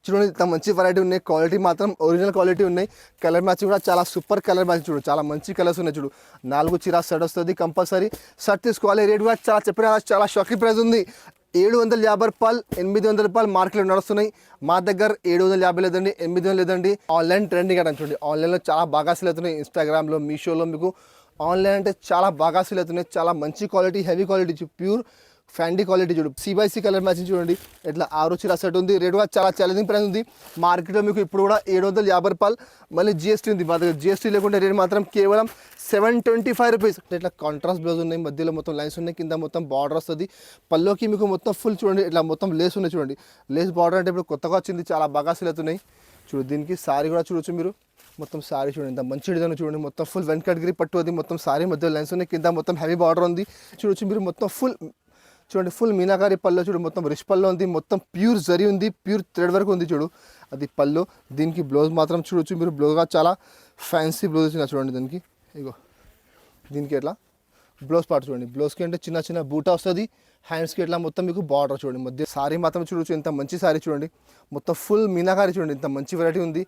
చూడండి ఇంత మంచి వెరైటీ ఉన్నాయి, క్వాలిటీ మాత్రం ఒరిజినల్ క్వాలిటీ ఉన్నాయి. కలర్ మ్యాచింగ్ కూడా చాలా సూపర్ కలర్ మ్యాచింగ్. చూడు చాలా మంచి కలర్స్ ఉన్నాయి. చూడు 4 చీర షర్ట్ వస్తుంది, కంపల్సరీ షర్ట్ తీసుకోవాలి. రేట్ కూడా చాలా చెప్పిన చాలా షాకింగ్ ప్రైస్ ఉంది. 750 రూపాయలు, 800 రూపాయలు మార్కెట్లో నడుస్తున్నాయి. మా దగ్గర 750 లేదండి, 800 లేదండి. ఆన్లైన్ ట్రెండింగ్ అంటే చూడండి, ఆన్లైన్లో చాలా బాగా సేల్ అవుతున్నాయి. ఇన్స్టాగ్రామ్లో, మీషోలో మీకు ఆన్లైన్ అంటే చాలా బాగా సేల్ అవుతున్నాయి. చాలా మంచి క్వాలిటీ, హెవీ క్వాలిటీ, ప్యూర్ ఫ్యాండీ క్వాలిటీ. చూడు CBC కలర్ మ్యాచింగ్ చూడండి, ఇట్లా 6 చీర సెట్ ఉంది. రేట్ కూడా చాలా ఛాలెంజింగ్ ప్రైస్ ఉంది. మార్కెట్లో మీకు ఇప్పుడు కూడా 750 రూపాయలు, మళ్ళీ GST ఉంది. మా దగ్గర GST లేకుంటే రేట్ మాత్రం కేవలం 725 రూపీస్. ఇట్లా కాంట్రాస్ట్ బ్లౌజ్ ఉన్నాయి, మధ్యలో మొత్తం లైన్స్ ఉన్నాయి, కింద మొత్తం బార్డర్ వస్తుంది. పల్లోకి మీకు మొత్తం ఫుల్ చూడండి, ఇట్లా మొత్తం లేస్ ఉన్నాయి. చూడండి లేస్ బార్డర్ అంటే ఇప్పుడు కొత్తగా వచ్చింది, చాలా బాగా సేల్ అవుతున్నాయి. చూడు దీనికి సారీ కూడా చూడొచ్చు మీరు. మొత్తం సారీ చూడండి, ఇంత మంచి డిజైన్ చూడండి. మొత్తం ఫుల్ వెంకటగిరి పట్టు అది. మొత్తం సారీ మధ్యలో లైన్స్ ఉన్నాయి, కింద మొత్తం హెవీ బార్డర్ ఉంది. చూడొచ్చు మీరు. మొత్తం ఫుల్ చూడండి, ఫుల్ మీనాకారి పళ్ళు. చూడు మొత్తం రిచ్ పళ్ళు ఉంది, మొత్తం ప్యూర్ జరీ ఉంది, ప్యూర్ థ్రెడ్ వర్క్ ఉంది. చూడు అది పళ్ళు. దీనికి బ్లౌజ్ మాత్రం చూడొచ్చు మీరు. బ్లౌజ్గా చాలా ఫ్యాన్సీ బ్లౌజ్ వచ్చిన చూడండి. దీనికి ఇగో దీనికి ఎట్లా బ్లౌజ్ పార్ట్ చూడండి. బ్లౌజ్కి అంటే చిన్న చిన్న బూటా వస్తుంది, హ్యాండ్స్కి ఎట్లా మొత్తం మీకు బార్డర్ చూడండి. మధ్య సారీ మాత్రం చూడొచ్చు, ఇంత మంచి సారీ చూడండి. మొత్తం ఫుల్ మీనాకారి చూడండి, ఇంత మంచి వెరైటీ ఉంది.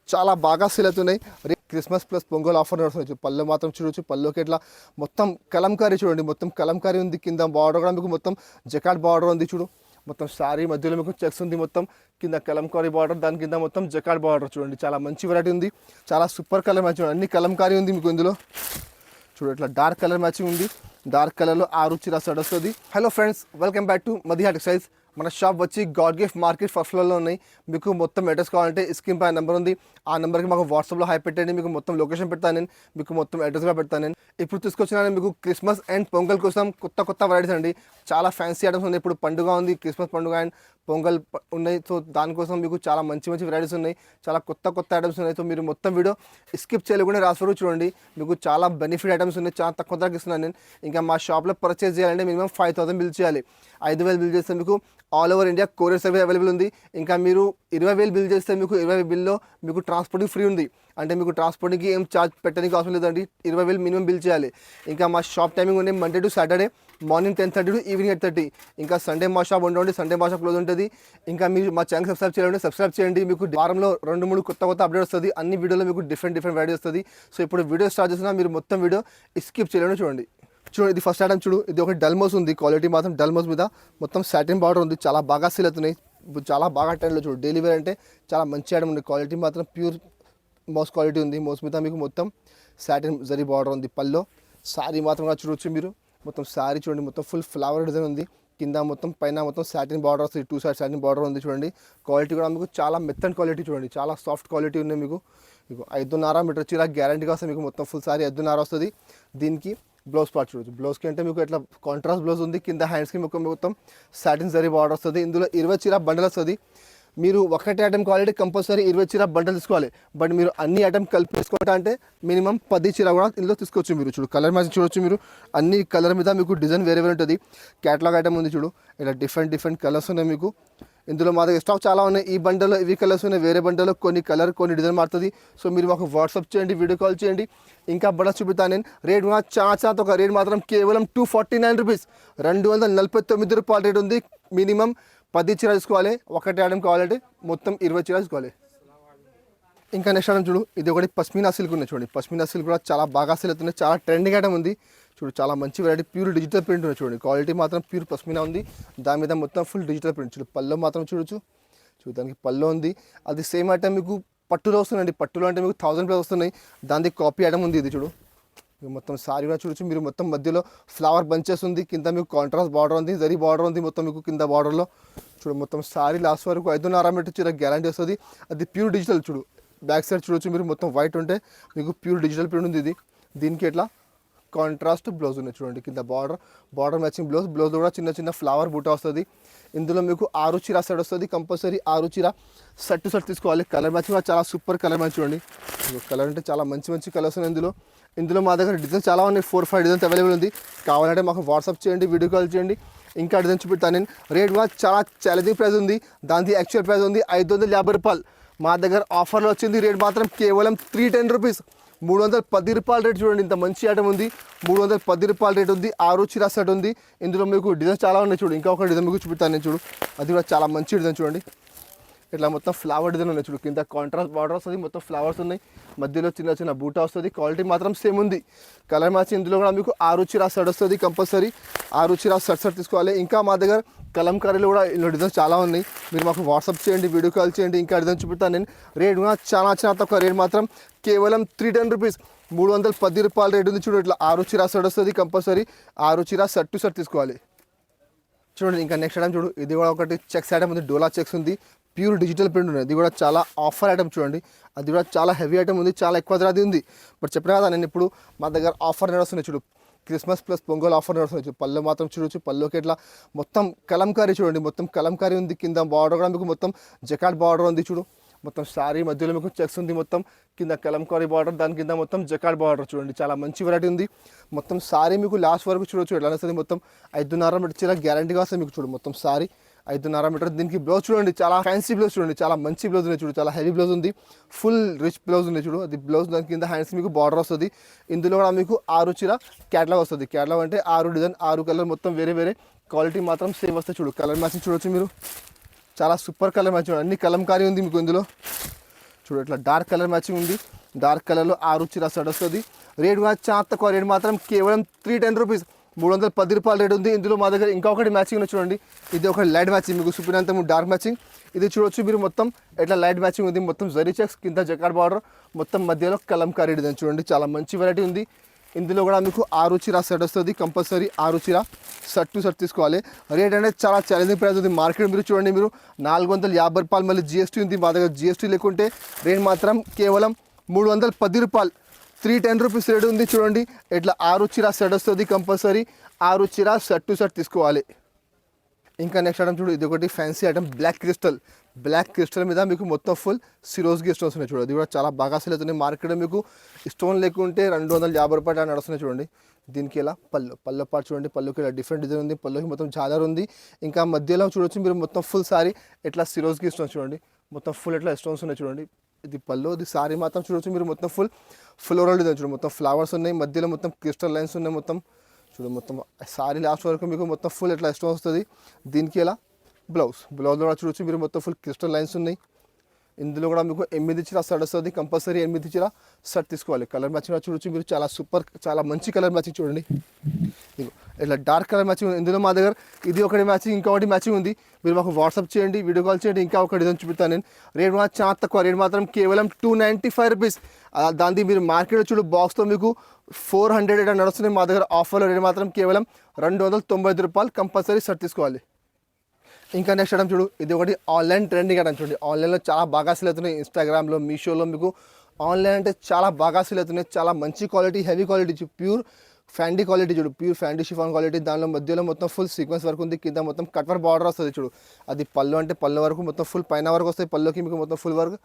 చాలా బాగా సేల్ అవుతున్నాయి. క్రిస్మస్ ప్లస్ పొంగల్ ఆఫర్ నడుస్తుంది. పళ్ళు మాత్రం చూడొచ్చు, పళ్ళుకి ఇట్లా మొత్తం కలంకారీ చూడండి, మొత్తం కలంకారీ ఉంది. కింద బార్డర్ కూడా మీకు మొత్తం జకాట్ బార్డర్ ఉంది. చూడు మొత్తం సారీ మధ్యలో మీకు చెక్స్ ఉంది, మొత్తం కింద కలంకారీ బార్డర్, దాని కింద మొత్తం జకాట్ బార్డర్ చూడండి. చాలా మంచి వెరైటీ ఉంది, చాలా సూపర్ కలర్ మ్యాచింగ్. అన్ని కలంకారీ ఉంది మీకు ఇందులో. చూడు ఇట్లా డార్క్ కలర్ మ్యాచింగ్ ఉంది. డార్క్ కలర్లో 6 చీర సెట్ వస్తుంది. Hello friends, welcome back to Madiha textiles. మన షాప్ వచ్చి గాడ్ గిఫ్ట్ మార్కెట్ ఫస్ట్ ఫ్లోర్లో ఉన్నాయి. మీకు మొత్తం అడ్రస్ కావాలంటే స్క్రీన్ పై నెంబర్ ఉంది, ఆ నెంబర్కి మాకు వాట్సాప్లో హై పెట్టండి. మీకు మొత్తం లొకేషన్ పెడతాను నేను, మీకు మొత్తం అడ్రస్ కూడా పెడతాను నేను. ఇప్పుడు తీసుకొచ్చిన మీకు క్రిస్మస్ అండ్ పొంగల్ కోసం కొత్త వెరైటీస్ అండి. చాలా ఫ్యాన్సీ ఐటమ్స్ ఉన్నాయి. ఇప్పుడు పండుగ ఉంది, క్రిస్మస్ పండుగ అండ్ పొంగల్ ఉన్నాయి. సో దానికోసం మీకు చాలా మంచి వెరైటీస్ ఉన్నాయి, చాలా కొత్త ఐటమ్స్ ఉన్నాయి. సో మీరు మొత్తం వీడియో స్కిప్ చేయలేకుండా రాసుకొని చూడండి. మీకు చాలా బెనిఫిట్ ఐటమ్స్ ఉన్నాయి, చాలా తక్కువ ధరకు ఇస్తున్నాను నేను. ఇంకా మా షాప్లో పర్చేస్ చేయాలంటే మినిమం 5000 బిల్ చేయాలి. 5000 బిల్ చేస్తే మీకు all over India courier service available ఉంది. ఇంకా మీరు 20,000 బిల్ చేస్తే మీకు 20,000 బిల్లో మీకు ట్రాన్స్పోర్టింగ్ ఫ్రీ ఉంది. అంటే మీకు ట్రాన్స్పోర్టింగ్కి ఏం ఛార్జ్ పెట్టడానికి అవసరం లేదండి. 20,000 మినిమం బిల్ చేయాలి. ఇంకా మా షాప్ టైమింగ్ ఉంది Monday to Saturday morning 10:30 to evening 8:30. ఇంకా సండే మా షాప్ ఉండవండి, సండే మా షాప్ క్లోజ్ ఉంటుంది. ఇంకా మీరు మా ఛానల్ సబ్స్క్రైబ్ చేయండి. మీకు వారంలో 2-3 కొత్త అప్డేట్ వస్తుంది. అన్ని వీడియోలో మీకు డిఫరెంట్ వెరైటీ వస్తుంది. సో ఇప్పుడు వీడియో స్టార్ట్ చేసినా మీరు మొత్తం వీడియో స్కిప్ చేయలేండి. చూడండి ఇది ఫస్ట్ ఐటమ్. చూడు ఇది ఒక డల్మోస్ ఉంది, క్వాలిటీ మాత్రం డల్మోస్ మీద మొత్తం సాటిన్ బార్డర్ ఉంది. చాలా బాగా సేల్ అవుతున్నాయి, చాలా బాగా ట్రెండ్లో. చూడు డైలీ వేర్ అంటే చాలా మంచి ఐటమ్ ఉంది. క్వాలిటీ మాత్రం ప్యూర్ మోస్ క్వాలిటీ ఉంది. మోస్ మీద మీకు మొత్తం సాటిన్ జరీ బార్డర్ ఉంది. పల్లో సారీ మాత్రం కూడా చూడొచ్చు మీరు. మొత్తం సారీ చూడండి, మొత్తం ఫుల్ ఫ్లవర్ డిజైన్ ఉంది. కింద మొత్తం పైన మొత్తం సాటిన్ బార్డర్ వస్తుంది, 2 సైడ్ సాటిన్ బార్డర్ ఉంది. చూడండి క్వాలిటీ కూడా మీకు చాలా మెత్తన్ క్వాలిటీ చూడండి, చాలా సాఫ్ట్ క్వాలిటీ ఉంది. మీకు 5.5 మీటర్ చీర గ్యారంటీగా వస్తుంది. మీకు మొత్తం ఫుల్ సారీ 5.5 వస్తుంది. దీనికి బ్లౌజ్ పార్ట్ చూడొచ్చు. బ్లౌజ్కి అంటే మీకు ఇట్లా కాంట్రాస్ట్ బ్లౌజ్ ఉంది. కింద హ్యాండ్స్కి మొత్తం సాటిన్ జరీ బార్డర్ వస్తుంది. ఇందులో 20 చీర బండల్ వస్తుంది. మీరు ఒకటి ఐటమ్ క్వాలిటీ కంపల్సరీ 20 చీర బండల్ తీసుకోవాలి. బట్ మీరు అన్ని ఐటమ్ కలిపి తీసుకోవాలంటే అంటే మినిమం 10 చీర కూడా ఇందులో తీసుకోవచ్చు. మీరు చూడు కలర్ మ్యాచింగ్ చూడొచ్చు మీరు. అన్ని కలర్ మీద మీకు డిజైన్ వేరే ఉంటుంది. క్యాటలాగ్ ఐటమ్ ఉంది. చూడు ఇలా డిఫరెంట్ కలర్స్ ఉన్నాయి మీకు ఇందులో. మా దగ్గర స్టాక్ చాలా ఉన్నాయి. ఈ బండల్లో ఇవి కలర్స్ ఉన్నాయి, వేరే బండల్లో కొన్ని కలర్ కొన్ని డిజైన్ మారుతుంది. సో మీరు మాకు వాట్సాప్ చేయండి, వీడియో కాల్ చేయండి. ఇంకా బడా చూపిస్తాను నేను. రేట్ కూడా చాలా ఒక రేట్ మాత్రం కేవలం 249 రూపీస్, 249 రూపాయల రేట్ ఉంది. మినిమం 10 చీర తీసుకోవాలి. ఒకటి ఐటమ్ కావాలంటే మొత్తం 20 చీర తీసుకోవాలి. ఇంకా నెక్స్ట్ ఐటమ్ చూడు, ఇది ఒకటి పష్మీనా సిల్క్ ఉన్నాయి. చూడండి పష్మీనా సిల్క్ కూడా చాలా బాగా సేల్ అవుతుంది, చాలా ట్రెండింగ్ ఐటమ్ ఉంది. చూడు చాలా మంచి వెరైటీ, ప్యూర్ డిజిటల్ ప్రింట్ ఉంది. చూడండి క్వాలిటీ మాత్రం ప్యూర్ పష్మీనా ఉంది. దాని మీద మొత్తం ఫుల్ డిజిటల్ ప్రింట్. చూడు పళ్ళు మాత్రం చూడొచ్చు. దానికి పళ్ళు ఉంది. అది సేమ్ ఐటమ్ మీకు పట్టులో వస్తుందండి. పట్టులో అంటే మీకు 1000 వస్తున్నాయి. దాని కాపీ ఐటమ్ ఉంది. ఇది చూడు మొత్తం సారీ కూడా చూడొచ్చు మీరు. మొత్తం మధ్యలో ఫ్లవర్ బంచెస్ ఉంది. కింద మీకు కాంట్రాస్ట్ బార్డర్ ఉంది, జరీ బార్డర్ ఉంది. మొత్తం మీకు కింద బార్డర్లో చూడు మొత్తం సారీ లాస్ట్ వరకు 5.5 మీటర్ చీర గ్యారంటీ వస్తుంది. అది ప్యూర్ డిజిటల్. చూడు బ్యాక్ సైడ్ చూడొచ్చు మీరు. మొత్తం వైట్ ఉంటే మీకు ప్యూర్ డిజిటల్ ప్రింట్ ఉంది. ఇది దీనికి ఎట్లా కాంట్రాస్ట్ బ్లౌజ్ ఉన్నాయి. చూడండి కింద బార్డర్ మ్యాచింగ్ బ్లౌజ్ కూడా చిన్న ఫ్లవర్ బూటా వస్తుంది. ఇందులో మీకు 6 చీర సెట్ వస్తుంది. కంపల్సరీ 6 చీర సెట్ తీసుకోవాలి. కలర్ మ్యాచింగ్ కూడా చాలా సూపర్ కలర్ మ్యాచ్. చూడండి కలర్ అంటే చాలా మంచి కలర్స్ ఉన్నాయి ఇందులో మా దగ్గర డిజైన్స్ చాలా ఉన్నాయి. 4-5 డిజైన్స్ అవైలబుల్ ఉంది. కావాలంటే మాకు వాట్సాప్ చేయండి, వీడియో కాల్ చేయండి. ఇంకా డిజైన్ చూపిస్తాను నేను. రేట్ కూడా చాలా ఛాలెంజింగ్ ప్రైస్ ఉంది. దాని యాక్చువల్ ప్రైస్ ఉంది 550 రూపాయలు. మా దగ్గర ఆఫర్లో వచ్చింది. రేట్ మాత్రం కేవలం 310 రూపీస్, 310 రూపాయల రేట్. చూడండి ఇంత మంచి ఐటమ్ ఉంది. 310 రూపాయల రేట్ ఉంది. 6 చీర సెట్ ఉంది. ఇందులో మీకు డిజైన్స్ చాలా ఉన్నాయి. చూడు ఇంకా ఒక డిజైన్ మీకు చూపిస్తాను నేను. చూడు అది కూడా చాలా మంచి డిజైన్. చూడండి ఇట్లా మొత్తం ఫ్లవర్ డిజైన్ ఉన్నాయి చూడు, కింద కాంట్రాస్ట్ బార్డర్ వస్తుంది, మొత్తం ఫ్లవర్స్ ఉన్నాయి, మధ్యలో చిన్న చిన్న బూటా వస్తుంది, క్వాలిటీ మాత్రం సేమ్ ఉంది. కలర్ మ్యాచింగ్ ఇందులో కూడా మీకు 6 చీర సెట్ వస్తుంది కంపల్సరీ, 6 చీర సెట్ తీసుకోవాలి. ఇంకా మా దగ్గర కలంకారీలో కూడా ఇందులో డిజైన్స్ చాలా ఉన్నాయి, మీరు మాకు వాట్సాప్ చేయండి, వీడియో కాల్ చేయండి, ఇంకా డిజైన్ చూపిస్తాను నేను. రేట్ కూడా చాలా తక్కువ రేట్, మాత్రం కేవలం 310 రూపీస్, 310 రూపాయల రేట్ ఉంది చూడు. ఇట్లా 6 చీర సెట్ వస్తుంది కంపల్సరీ, 6 చీర సెట్ తీసుకోవాలి. చూడండి ఇంకా నెక్స్ట్ ఐటమ్ చూడు, ఇది కూడా ఒకటి చెక్స్ ఐటమ్ ఉంది, డోలా చెక్స్ ఉంది, ప్యూర్ డిజిటల్ ప్రింట్ ఉంది, ఇది కూడా చాలా ఆఫర్ ఐటమ్ చూడండి. అది కూడా చాలా హెవీ ఐటమ్ ఉంది, చాలా ఎక్కువ ధరది ఉంది. బట్ చెప్పినా కదా నేను ఇప్పుడు మా దగ్గర ఆఫర్ నడుస్తున్నాయి చూడు, క్రిస్మస్ ప్లస్ పొంగల్ ఆఫర్ నడుస్తున్నాయి చూడు. పళ్ళు మాత్రం చూడొచ్చు, పళ్ళుకి ఇట్లా మొత్తం కలంకారీ చూడండి, మొత్తం కలంకారీ ఉంది, కింద బార్డర్ కూడా మీకు మొత్తం జకాట్ బార్డర్ ఉంది చూడు, మొత్తం శారీ మధ్యలో మీకు చెక్స్ ఉంది, మొత్తం కింద కలంకారీ బార్డర్, దాని కింద మొత్తం జకాట్ బార్డర్ చూడండి, చాలా మంచి వెరైటీ ఉంది. మొత్తం శారీ మీకు లాస్ట్ వరకు చూడొచ్చు ఎట్లా వస్తుంది, మొత్తం 5.5 మీటర్ చీర గ్యారంటీగా వస్తుంది మీకు చూడు, మొత్తం శారీ 5.5 మీటర్. దీనికి బ్లౌజ్ చూడండి, చాలా ఫ్యాన్సీ బ్లౌజ్ చూడండి, చాలా మంచి బ్లౌజ్ ఉంది చూడు, చాలా హెవీ బ్లౌజ్ ఉంది, ఫుల్ రిచ్ బ్లౌజ్ ఉంది చూడు. అది బ్లౌజ్ దాని కింద హ్యాండ్స్ మీకు బార్డర్ వస్తుంది. ఇందులో కూడా మీకు 6 చీర క్యాటలాగ్ వస్తుంది. క్యాటలాగ్ అంటే 6 డిజైన్, 6 కలర్, మొత్తం వేరే క్వాలిటీ మాత్రం సేమ్ వస్తాయి చూడు. కలర్ మ్యాచింగ్ చూడొచ్చు మీరు, చాలా సూపర్ కలర్ మ్యాచింగ్, అన్ని కలంకారీ ఉంది మీకు ఇందులో చూడు. ఇట్లా డార్క్ కలర్ మ్యాచింగ్ ఉంది, డార్క్ కలర్లో 6 చీర సెట్ వస్తుంది. రేట్ కూడా చాలా తక్కువ రేట్, మాత్రం కేవలం 310 రూపీస్, 310 రూపాయల రేట్ ఉంది. ఇందులో మా దగ్గర ఇంకొకటి మ్యాచింగ్ చూడండి, ఇది ఒక లైట్ మ్యాచింగ్, మీకు చూపినంత డార్క్ మ్యాచింగ్, ఇది చూడొచ్చు మీరు, మొత్తం ఇట్లా లైట్ మ్యాచింగ్ ఉంది, మొత్తం జరీ చెక్స్, కింద జకాట్ బార్డర్, మొత్తం మధ్యలో కలంకారీ డిజైన్ చూడండి, చాలా మంచి వెరైటీ ఉంది. ఇందులో కూడా మీకు 6 చీర సెట్ వస్తుంది కంపల్సరీ, 6 చీర సెట్ తీసుకోవాలి. రేట్ అనేది చాలా ఛాలెంజింగ్ ప్రైస్ ఉంది. మార్కెట్ మీరు చూడండి, మీరు 450 రూపాయలు, మళ్ళీ జిఎస్టీ ఉంది, మా దగ్గర జిఎస్టీ లేకుంటే రేట్ మాత్రం కేవలం 310 రూపాయలు, 310 రూపీస్ రేట్ ఉంది చూడండి. ఇట్లా 6 చీర సెట్ వస్తుంది కంపల్సరీ, 6 చీర సెట్ తీసుకోవాలి. ఇంకా నెక్స్ట్ ఐటమ్ చూడు, ఇది ఒకటి ఫ్యాన్సీ ఐటమ్, బ్లాక్ క్రిస్టల్ మీద మీకు మొత్తం ఫుల్ సిరోజ్కి స్టోన్స్ ఉన్నాయి చూడు, అది కూడా చాలా బాగా సేల్ అవుతుంది మార్కెట్లో. మీకు స్టోన్ లేకుంటే 250 రూపాయలు అని నడుస్తున్నాయి చూడండి. దీనికి ఇలా పళ్ళు పాటు చూడండి, పళ్ళుకి ఇలా డిఫరెంట్ డిజైన్ ఉంది, పళ్ళుకి మొత్తం జాలర్ ఉంది. ఇంకా మధ్యలో చూడొచ్చు మీరు, మొత్తం ఫుల్ సారీ ఇట్లా సిరోజ్కి స్టోన్స్ చూడండి, మొత్తం ఫుల్ ఇట్లా స్టోన్స్ ఉన్నాయి చూడండి. ఇది పళ్ళు, ఇది సారీ మాత్రం చూడొచ్చు మీరు, మొత్తం ఫుల్ ఫ్లోరల్ డిజైన్ చూడండి, మొత్తం ఫ్లవర్స్ ఉన్నాయి, మధ్యలో మొత్తం క్రిస్టల్ లైన్స్ ఉన్నాయి, మొత్తం చూడు, మొత్తం సారీ లాస్ట్ వరకు మీకు మొత్తం ఫుల్ ఇట్లా స్టోన్ వస్తుంది. దీనికి ఇలా బ్లౌజ్ కూడా చూడొచ్చు మీరు, మొత్తం ఫుల్ క్రిస్టల్ లైన్స్ ఉన్నాయి. ఇందులో కూడా మీకు 8 చీర సెట్ వస్తుంది కంపల్సరీ, 8 చీర సెట్ తీసుకోవాలి. కలర్ మ్యాచింగ్ చూడొచ్చు మీరు, చాలా మంచి కలర్ మ్యాచింగ్ చూడండి. ఇట్లా డార్క్ కలర్ మ్యాచింగ్ ఉంది ఇందులో మా దగ్గర, ఇది ఒకటి మ్యాచింగ్, ఇంకొకటి మ్యాచింగ్ ఉంది, మీరు మాకు వాట్సాప్ చేయండి, వీడియో కాల్ చేయండి, ఇంకా ఒక డిజైన్ చూపిస్తాను నేను. రేట్ మాత్రం చాలా తక్కువ, రేట్ మాత్రం కేవలం 295 రూపీస్. దానికి మీరు మార్కెట్లో చూడు బాక్స్తో మీకు 400 నడుస్తున్నాయి, మా దగ్గర ఆఫర్లో రేట్ మాత్రం కేవలం 295 రూపాయలు, కంపల్సరీ సెట్ తీసుకోవాలి. ఇంకా నెక్స్ట్ ఐటమ్ చూడు, ఇది ఒకటి ఆన్లైన్ ట్రెండింగ్ ఐటమ్ చూడండి, ఆన్లైన్లో చాలా బాగా సేల్ అవుతున్నాయి, ఇన్స్టాగ్రామ్లో, మీషోలో మీకు ఆన్లైన్ అంటే చాలా బాగా సేల్ అవుతున్నాయి, చాలా మంచి క్వాలిటీ, హెవీ క్వాలిటీ, ప్యూర్ ఫ్యాండీ క్వాలిటీ చూడు, ప్యూర్ ఫ్యాండీ షిఫాన్ క్వాలిటీ. దానిలో మధ్యలో మొత్తం ఫుల్ సీక్వెన్స్ వర్క్ ఉంది, కింద మొత్తం కట్ వర్క్ బార్డర్ వస్తుంది చూడు. అది పళ్ళు అంటే పళ్ళు వరకు మొత్తం ఫుల్ పైన వరకు వస్తాయి, పళ్ళుకి మీకు మొత్తం ఫుల్ వర్క్.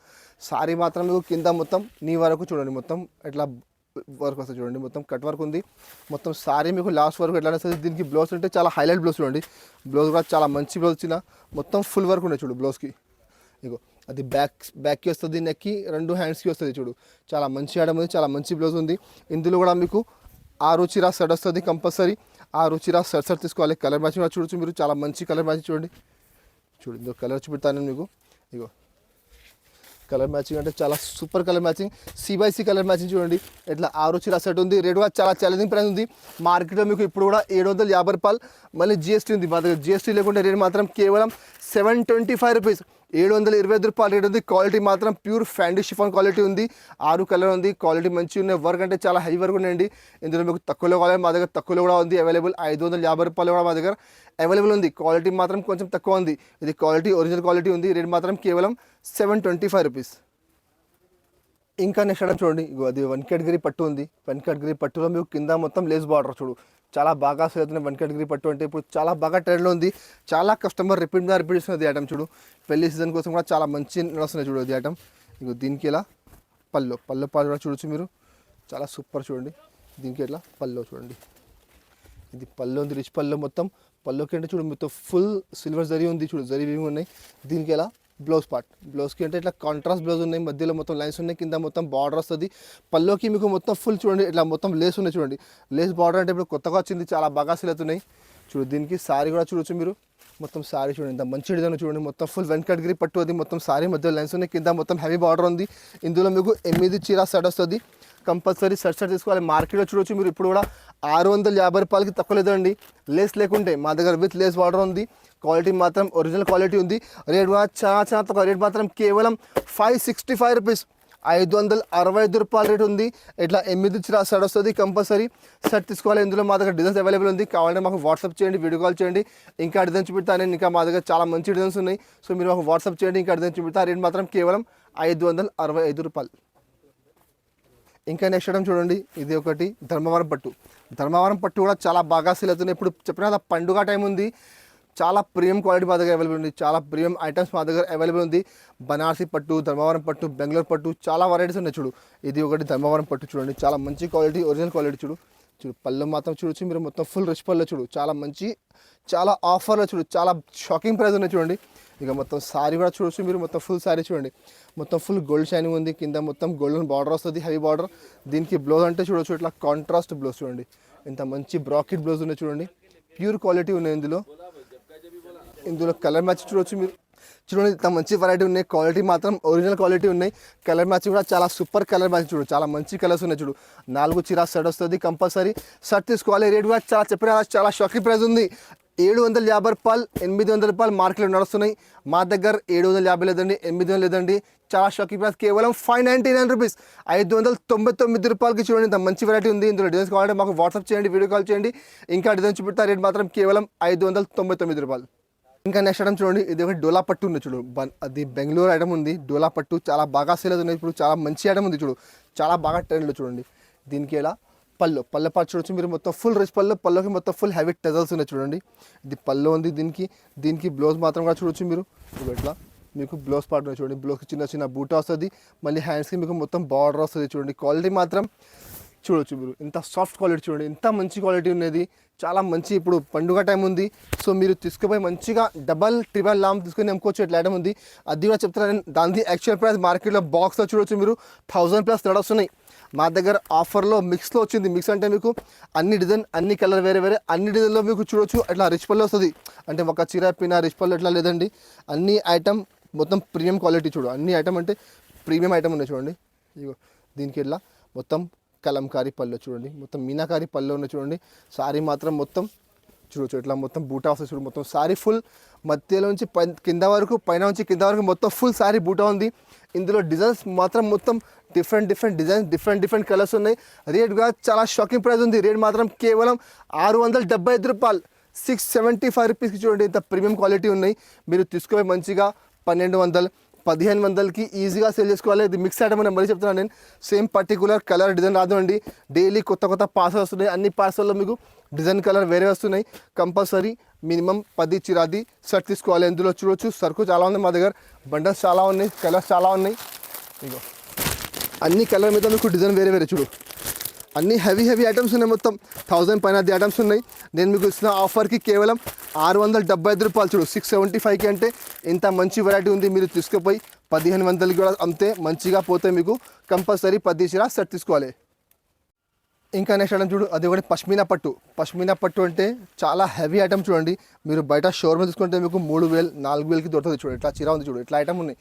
సారీ మాత్రం మీకు కింద మొత్తం నీ వరకు చూడండి, మొత్తం ఇట్లా వర్క్ వస్తుంది చూడండి, మొత్తం కట్ వర్క్ ఉంది, మొత్తం సారీ మీకు లాస్ట్ వరకు ఎట్లా వస్తుంది. దీనికి బ్లౌజ్ అంటే చాలా హైలైట్ బ్లౌజ్ చూడండి, బ్లౌజ్ కూడా చాలా మంచి బ్లౌజ్ వచ్చిన, మొత్తం ఫుల్ వర్క్ ఉండే చూడు బ్లౌజ్కి. ఇగో అది బ్యాక్కి వస్తుంది, నెక్కి 2 హ్యాండ్స్కి వస్తుంది చూడు, చాలా మంచి ఐటమ్ ఉంది, చాలా మంచి బ్లౌజ్ ఉంది. ఇందులో కూడా మీకు 6 చీర సెట్ వస్తుంది కంపల్సరీ, 6 చీర సెట్ తీసుకోవాలి. కలర్ మ్యాచింగ్ కూడా చూడొచ్చు మీరు, చాలా మంచి కలర్ మ్యాచింగ్ చూడండి. ఇందులో కలర్ చూపెడతాను మీకు, ఇగో కలర్ మ్యాచింగ్ అంటే చాలా super colour matching, C/C colour matching చూడండి. ఇట్లా 6 చీర సెట్ ఉంది, రేట్ కూడా చాలా ఛాలెంజింగ్ ప్రైస్ ఉంది. మార్కెట్లో మీకు ఇప్పుడు కూడా 750 రూపాయలు, మళ్ళీ జిఎస్టీ ఉంది, మా దగ్గర జిఎస్టీ లేకుంటే రేట్ మాత్రం కేవలం 725 రూపీస్, 725 రూపాయలు రేట్ ఉంది. క్వాలిటీ మాత్రం ప్యూర్ ఫ్యాండీ షిఫాన్ క్వాలిటీ ఉంది, 6 కలర్ ఉంది, క్వాలిటీ మంచిగా ఉన్నాయి, వర్క్ అంటే చాలా హై వర్క్ ఉన్నాయండి. ఇందులో మీకు తక్కువలో కావాలి, మా దగ్గర తక్కువలో కూడా ఉంది అవైలబుల్, 550 రూపాయలు కూడా మా దగ్గర అవైలబుల్ ఉంది. క్వాలిటీ మాత్రం కొంచెం తక్కువ ఉంది, ఇది క్వాలిటీ ఒరిజినల్ క్వాలిటీ ఉంది, రేట్ మాత్రం కేవలం 725 రూపీస్. ఇంకా నెక్స్ట్ ఐటమ్ చూడండి, అది 1 కేటగిరీ పట్టు ఉంది, 1 కేటగిరీ పట్టులో మీకు కింద మొత్తం లేస్ బార్డర్ చూడు, చాలా బాగా సేల్ అవుతుంది. 1 కేటగిరీ పట్టు అంటే ఇప్పుడు చాలా బాగా ట్రెండ్లో ఉంది, చాలా కస్టమర్ రిపీట్ ఇస్తున్నది ఐటమ్ చూడు, పెళ్లి సీజన్ కోసం కూడా చాలా మంచి నడుస్తున్నాయి చూడు అది ఐటమ్. ఇగో దీనికి ఇలా పళ్ళు కూడా చూడొచ్చు మీరు, చాలా సూపర్ చూడండి. దీనికి ఇట్లా పళ్ళు చూడండి, ఇది పళ్ళు ఉంది, రిచ్ పళ్ళు, మొత్తం పళ్ళుకి అంటే చూడు మొత్తం ఫుల్ సిల్వర్ జరీ ఉంది చూడు, జరీ వీవింగ్ ఉన్నాయి. దీనికి ఇలా బ్లౌజ్కి అంటే ఇట్లా కాంట్రాస్ట్ బ్లౌజ్ ఉన్నాయి, మధ్యలో మొత్తం లైన్స్ ఉన్నాయి, కింద మొత్తం బార్డర్ వస్తుంది. పళ్ళుకి మీకు మొత్తం ఫుల్ చూడండి ఇట్లా మొత్తం లేస్ ఉన్నాయి చూడండి, లేస్ బార్డర్ అంటే ఇప్పుడు కొత్తగా వచ్చింది, చాలా బాగా సేల్ అవుతున్నాయి చూడు. దీనికి సారీ కూడా చూడొచ్చు మీరు, మొత్తం సారీ చూడండి, ఇంత మంచి డిజైన్ చూడండి. మొత్తం ఫుల్ వెంకటగిరి పట్టు అది. మొత్తం సారీ మధ్య లైన్స్ ఉన్నాయి, కింద మొత్తం హెవీ బార్డర్ ఉంది. ఇందులో మీకు 8 చీర సెట్ వస్తుంది. కంపల్సరీ సెట్ తీసుకోవాలి. మార్కెట్లో చూడొచ్చు మీరు, ఇప్పుడు కూడా 650 రూపాయలకి తక్కువ లేదండి. లేస్ లేకుంటే మా దగ్గర విత్ లేస్ బార్డర్ ఉంది. క్వాలిటీ మాత్రం ఒరిజినల్ క్వాలిటీ ఉంది. రేట్ కూడా చాలా తక్కువ. రేట్ మాత్రం కేవలం 565 రూపీస్, 565 రూపాయల రేట్ ఉంది. ఇట్లా 8 చీర సెట్ వస్తుంది. కంపల్సరీ సెట్ తీసుకోవాలి. ఇందులో మా దగ్గర డిజైన్స్ అవైలబుల్ ఉంది. కావాలంటే మాకు వాట్సాప్ చేయండి, వీడియో కాల్ చేయండి. ఇంకా డిజైన్ చూపిస్తాను నేను. ఇంకా మా దగ్గర చాలా మంచి డిజైన్స్ ఉన్నాయి. సో మీరు మాకు వాట్సాప్ చేయండి, ఇంకా డిజైన్ చూపిస్తా. రేట్ మాత్రం కేవలం 565 రూపాయలు. ఇంకా నెక్స్ట్ ఐటమ్ చూడండి, ఇది ఒకటి ధర్మవరం పట్టు. ధర్మవరం పట్టు కూడా చాలా బాగా సేల్ అవుతున్నాయి. ఇప్పుడు చెప్పిన కదా పండుగ టైం ఉంది. చాలా ప్రీమియం క్వాలిటీ మా దగ్గర అవైలబుల్ ఉంది. చాలా ప్రీమియం ఐటమ్స్ మా దగ్గర అవైలబుల్ ఉంది. బనారసి పట్టు, ధర్మవరం పట్టు, బెంగళూరు పట్టు, చాలా వెరైటీస్ ఉన్నాయి. చూడు, ఇది ఒకటి ధర్మవరం పట్టు చూడండి, చాలా మంచి క్వాలిటీ, ఒరిజినల్ క్వాలిటీ. చూడు పళ్ళు మాత్రం చూడొచ్చు మీరు, మొత్తం ఫుల్ రిచ్ పళ్ళు. చూడు చాలా మంచి, చాలా ఆఫర్లో చూడు, చాలా షాకింగ్ ప్రైస్ ఉన్నాయి చూడండి. ఇక మొత్తం సారీ కూడా చూడొచ్చు మీరు, మొత్తం ఫుల్ సారీ చూడండి. మొత్తం ఫుల్ గోల్డ్ షైనింగ్ ఉంది. కింద మొత్తం గోల్డెన్ బార్డర్ వస్తుంది, హెవీ బార్డర్. దీనికి బ్లౌజ్ అంటే చూడొచ్చు, ఇట్లా కాంట్రాస్ట్ బ్లౌజ్ చూడండి. ఇంత మంచి బ్రాకెట్ బ్లౌజ్ ఉన్నాయి చూడండి, ప్యూర్ క్వాలిటీ ఉన్నాయి. ఇందులో కలర్ మ్యాచ్ చూడొచ్చు మీరు. చూడండి ఇంత మంచి వెరైటీ ఉన్నాయి. క్వాలిటీ మాత్రం ఒరిజినల్ క్వాలిటీ ఉన్నాయి. కలర్ మ్యాచ్ కూడా చాలా సూపర్ కలర్ మ్యాచ్. చూడు చాలా మంచి కలర్స్ ఉన్నాయి. చూడు 4 చీర సెట్ వస్తుంది. కంపల్సరీ సెట్ తీసుకోవాలి. రేట్ కూడా చాలా షాకింగ్ ప్రైస్ ఉంది. 750 రూపాయలు, 800 రూపాయలు మార్కెట్లో నడుస్తున్నాయి. మా దగ్గర 750 లేదండి, 800 లేదండి. చాలా షాకింగ్ ప్రైస్, కేవలం 599 రూపీస్, 599 రూపాయలకి. చూడండి ఇంత మంచి వెరైటీ ఉంది. ఇందులో డిజైన్స్ కావాలంటే మాకు వాట్సాప్ చేయండి, వీడియో కాల్ చేయండి. ఇంకా డిజైన్ చూపిస్తా. రేట్ మాత్రం కేవలం 599 రూపాయలు. ఇంకా నెక్స్ట్ ఐటమ్ చూడండి, ఇది ఒక డోలా పట్టు ఉంది. చూడు అది బెంగళూరు ఐటమ్ ఉంది. డోలా పట్టు చాలా బాగా సేల్ అవుతుంది. ఇప్పుడు చాలా మంచి ఐటమ్ ఉంది. చూడు చాలా బాగా ట్రెండ్లో చూడండి. దీనికి ఇలా పళ్ళు పాటు చూడొచ్చు మీరు, మొత్తం ఫుల్ రిచ్ పళ్ళుకి మొత్తం ఫుల్ హెవీ టెజల్స్ ఉన్నాయి చూడండి. ఇది పళ్ళు ఉంది. దీనికి బ్లౌజ్ మాత్రం కూడా చూడొచ్చు మీరు. ఇట్లా మీకు బ్లౌజ్ పార్ట్ ఉంది చూడండి. బ్లౌజ్కి చిన్న బూటా వస్తుంది. మళ్ళీ హ్యాండ్స్కి మీకు మొత్తం బార్డర్ వస్తుంది చూడండి. క్వాలిటీ మాత్రం చూడొచ్చు మీరు, ఇంత సాఫ్ట్ క్వాలిటీ చూడండి, ఇంత మంచి క్వాలిటీ ఉన్నది. చాలా మంచి, ఇప్పుడు పండుగ టైం ఉంది. సో మీరు తీసుకుపోయి మంచిగా డబల్ ట్రిబల్ లాంగ్ తీసుకొని అమ్ముకోవచ్చు. ఇట్లా ఐటమ్ ఉంది. అది కూడా చెప్తున్నాను నేను. దాని యాక్చువల్ ప్రైస్ మార్కెట్లో బాక్స్లో చూడొచ్చు మీరు 1000+ నడుస్తున్నాయి. మా దగ్గర ఆఫర్లో మిక్స్లో వచ్చింది. మిక్స్ అంటే మీకు అన్ని డిజైన్, అన్ని కలర్, వేరే అన్ని డిజైన్లో మీకు చూడొచ్చు. అట్లా రిచ్ పళ్ళు వస్తుంది. అంటే ఒక చీర పిన్న రిచ్ పళ్ళు ఎట్లా లేదండి. అన్ని ఐటమ్ మొత్తం ప్రీమియం క్వాలిటీ. చూడు అన్ని ఐటమ్ అంటే ప్రీమియం ఐటమ్ ఉన్నాయి చూడండి. ఇగో దీనికి ఇట్లా మొత్తం కలంకారీ పళ్ళు చూడండి, మొత్తం మీనాకారి పళ్ళు ఉన్నాయి చూడండి. సారీ మాత్రం మొత్తం చూడొచ్చు, ఇట్లా మొత్తం బూటా వస్తుంది చూడు. మొత్తం సారీ ఫుల్ మధ్యలో నుంచి కింద వరకు, పైన నుంచి కింద వరకు మొత్తం ఫుల్ సారీ బూటా ఉంది. ఇందులో డిజైన్స్ మాత్రం మొత్తం డిఫరెంట్ డిజైన్స్, డిఫరెంట్ కలర్స్ ఉన్నాయి. రేట్ కూడా చాలా షాకింగ్ ప్రైస్ ఉంది. రేట్ మాత్రం కేవలం 675 రూపాయలు, 675 రూపీస్కి చూడండి. ఇంత ప్రీమియం క్వాలిటీ ఉన్నాయి. మీరు తీసుకుపోయి మంచిగా 1200, 1500కి ఈజీగా సేల్ చేసుకోవాలి. ఇది మిక్స్ ఐటమ్ అని మళ్ళీ చెప్తున్నాను నేను. సేమ్ పర్టికులర్ కలర్ డిజైన్ రాదు అండి. డైలీ కొత్త పార్సల్ వస్తున్నాయి. అన్ని పార్సల్లో మీకు డిజైన్ కలర్ వేరే వస్తున్నాయి. కంపల్సరీ మినిమం 10 చీరాది సెట్ తీసుకోవాలి. ఇందులో చూడొచ్చు సరుకు చాలా ఉంది. మా దగ్గర బండల్స్ చాలా ఉన్నాయి, కలర్స్ చాలా ఉన్నాయి. ఇగో అన్ని కలర్ మీద మీకు డిజైన్ వేరే చూడు. అన్ని హెవీ ఐటమ్స్ ఉన్నాయి. మొత్తం 1000 పైన ఐటమ్స్ ఉన్నాయి. నేను మీకు ఇస్తున్న ఆఫర్కి కేవలం 675 రూపాయలు. చూడు 675కి అంటే ఇంత మంచి వెరైటీ ఉంది. మీరు తీసుకుపోయి 1500కి కూడా అమ్మితే మంచిగా పోతే మీకు కంపల్సరీ 10 చీర సెట్ తీసుకోవాలి. ఇంకా నెక్స్ట్ ఐటమ్ చూడు, అది ఒకటి పష్మీనా పట్టు అంటే చాలా హెవీ ఐటమ్ చూడండి. మీరు బయట షోరూమ్ తీసుకుంటే మీకు 3000, 4000కి దొరుకుతుంది. చూడు ఇట్లా చీర ఉంది. చూడు ఇట్లా ఐటమ్ ఉన్నాయి.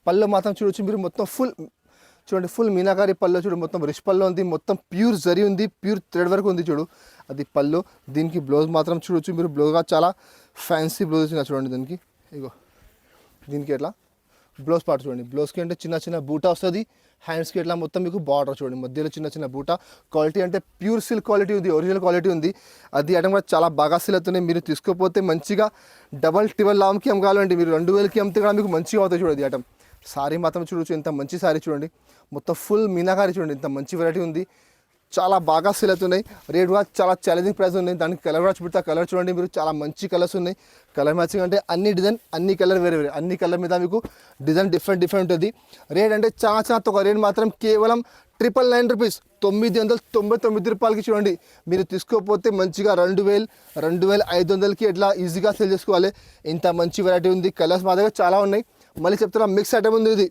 పళ్ళు మాత్రం చూడొచ్చు మీరు, మొత్తం ఫుల్ చూడండి, ఫుల్ మీనాకారి పళ్ళు. చూడు మొత్తం రిచ్ పళ్ళు ఉంది. మొత్తం ప్యూర్ జరీ ఉంది, ప్యూర్ థ్రెడ్ వర్క్ ఉంది. చూడు అది పళ్ళు. దీనికి బ్లౌజ్ మాత్రం చూడొచ్చు మీరు. బ్లౌజ్గా చాలా ఫ్యాన్సీ బ్లౌజ్ వచ్చిన చూడండి. దీనికి ఇగో దీనికి ఎట్లా బ్లౌజ్ పార్ట్ చూడండి. బ్లౌజ్కి అంటే చిన్న బూటా వస్తుంది. హ్యాండ్స్కి ఎట్లా మొత్తం మీకు బార్డర్ చూడండి. మధ్యలో చిన్న బూటా. క్వాలిటీ అంటే ప్యూర్ సిల్క్ క్వాలిటీ ఉంది, ఒరిజినల్ క్వాలిటీ ఉంది. అది ఐటమ్ కూడా చాలా బాగా సేల్ అవుతున్నాయి. మీరు తీసుకోకపోతే మంచిగా డబల్ ట్రిబల్ లామ్కి అమ్మకాలండి. మీరు 2000కి అమ్మితే కూడా మీకు మంచిగా అవుతాయి. చూడండి ఐటమ్. సారీ మాత్రం చూడొచ్చు, ఇంత మంచి సారీ చూడండి. మొత్తం ఫుల్ మీనాకారి చూడండి, ఇంత మంచి వెరైటీ ఉంది. చాలా బాగా సేల్ అవుతున్నాయి. రేట్ కూడా చాలా ఛాలెంజింగ్ ప్రైస్ ఉన్నాయి. దానికి కలర్ కూడా చూపిస్తా. కలర్ చూడండి మీరు, చాలా మంచి కలర్స్ ఉన్నాయి. కలర్ మ్యాచింగ్ అంటే అన్ని డిజైన్, అన్ని కలర్ వేరే అన్ని కలర్ మీద మీకు డిజైన్ డిఫరెంట్ ఉంటుంది. రేట్ అంటే చాలా తక్కువ. రేట్ మాత్రం కేవలం 999 రూపీస్, 999 రూపాయలకి చూడండి. మీరు తీసుకోకపోతే మంచిగా 2000, 2500కి ఎట్లా ఈజీగా సేల్ చేసుకోవాలి. ఇంత మంచి వెరైటీ ఉంది. కలర్స్ మా దగ్గర చాలా ఉన్నాయి. మళ్ళీ చెప్తున్నా, మిక్స్ ఐటమ్ ఉంది. ఇది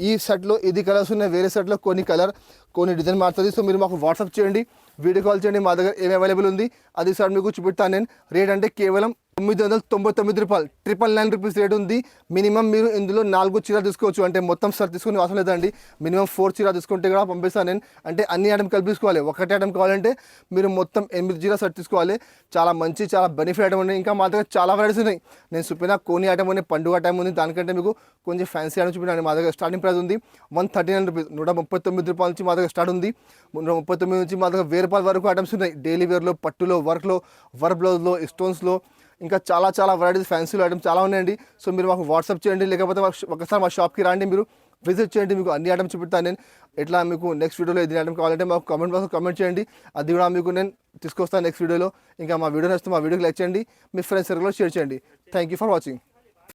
ఈ సెట్లో ఇది కలర్స్ ఉన్నాయి, వేరే సెట్లో కొన్ని డిజైన్ మారుతుంది. సో మీరు మాకు వాట్సాప్ చేయండి, వీడియో కాల్ చేయండి. మా దగ్గర ఏమి అవైలబుల్ ఉంది అది సార్ మీకు చూపిస్తాను నేను. రేట్ అంటే కేవలం ₹999 999 రేట్ ఉంది. మినిమం మీరు ఇందులో 4 చీరలు తీసుకోవచ్చు. అంటే మొత్తం సార్ తీసుకునే అవసరం లేదండి. మినిమం 4 చీర తీసుకుంటే కూడా పంపిస్తాను నేను. అంటే అన్ని ఐటమ్ కలిపి తీసుకోవాలి. ఒకటే ఐటమ్ కావాలంటే మీరు మొత్తం 8 చీర సెట్ తీసుకోవాలి. చాలా మంచి చాలా బెనిఫిట్ ఐటమ్ ఉన్నాయి. ఇంకా మా దగ్గర చాలా వెరైటీస్ ఉన్నాయి. నేను చూపిన కోని ఐటమ్ ఉంది, పండుగ ఐటమ్ ఉంది. దానికంటే మీకు కొంచెం ఫ్యాన్సీ ఐటమ్ చూపినాను. మా దగ్గర స్టార్టింగ్ ప్రైస్ ఉంది ₹139 ₹139 నుంచి మా దగ్గర స్టార్ట్ ఉంది. 139 నుంచి మా దగ్గర ₹1000 వరకు ఐటమ్స్ ఉన్నాయి. డైలీ వేర్లో, పట్టులో, వర్క్లో, వర్క్ బ్లౌజ్లో, స్టోన్స్లో ఇంకా చాలా చాలా వెరైటీస్ ఫ్యాన్సీలో ఐటమ్స్ చాలా ఉన్నాయండి. సో మీరు మాకు వాట్సాప్ చేయండి, లేకపోతే ఒకసారి మా షాప్కి రండి, మీరు విజిట్ చేయండి. మీకు అన్ని ఐటమ్స్ చూపిస్తాను నేను. ఎట్లా మీకు నెక్స్ట్ వీడియోలో ఇది ఐటమ్ కావాలంటే మాకు కామెంట్ బాక్స్లో కామెంట్ చేయండి. అది కూడా మీకు నేను తీసుకొస్తాను నెక్స్ట్ వీడియోలో. ఇంకా మా వీడియో నచ్చితే మా వీడియోకి లైక్ చేయండి, మీ ఫ్రెండ్స్ సర్కిల్లో షేర్ చేయండి. Thank you for watching.